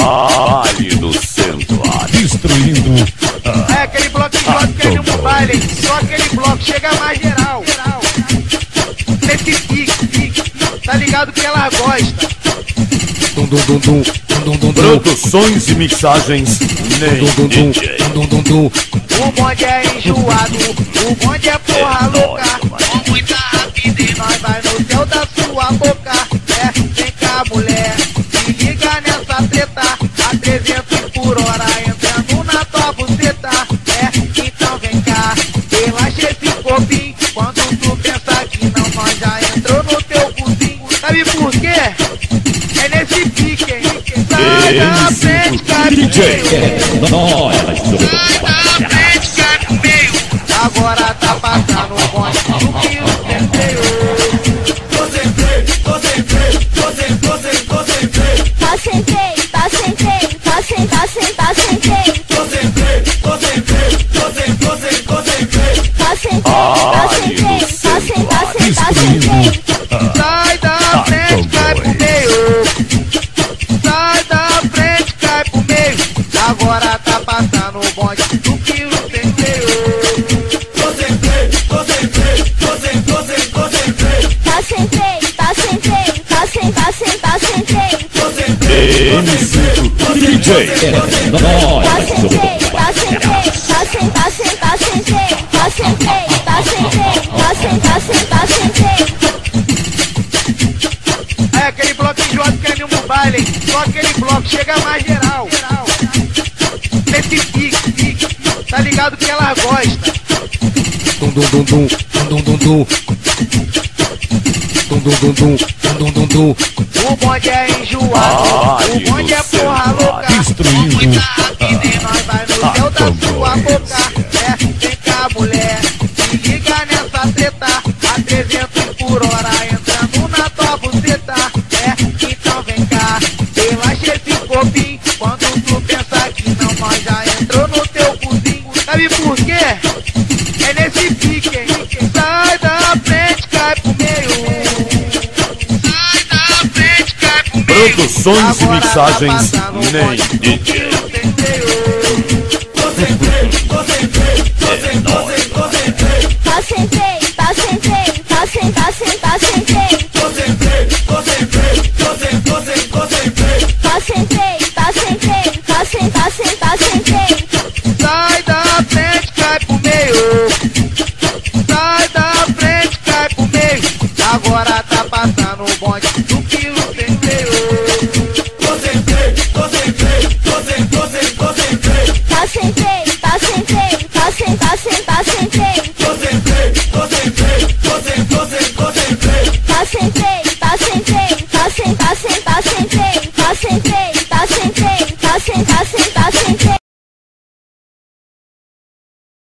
Baile do Centro, destruindo. É aquele bloco que joga que é de um baile. Só aquele bloco chega mais geral. Nesse pique, tá ligado que ela gosta. Produções e mixagens nem DJ. O bonde é enjoado, o bonde é porra louca. Com muita rapidez nós vai no céu da sua boca. É, vem cá mulher, se liga nessa treta. A 300 por hora entrando na tua buceta. É, então vem cá, relaxa esse corpinho. Quando tu pensa que não, nós já entrou no teu cozinho. Sabe por quê? É nesse pique, hein? Sai da frente, cai no meio. Sai da frente, cai no meio. Agora tá passando o bonde do que o centeio. Sai da frente, cai pro meio. Sai da frente, cai pro meio. Agora tá passando o bonde do que o centeio. DJ. É aquele bloco que joga que é de um baile. Só aquele bloco chega mais geral. Nesse pique, tá ligado que ela gosta. O bonde é enjoado, o bonde é porra louca. Com muita rapidez nós vai no céu da sua boca. É, vem cá mulher, se liga nessa treta. A 300 por hora entrando na tua buceta. É, então vem cá, relaxa esse corpinho. Quando tu pensa que não, nós já entrou no teu cozinho. Sabe por quê? É nesse pique, hein? Sai da frente, cai pro meio. Sai da frente, cai pro meio. Produções e mixagens nem DJ. Concentrei.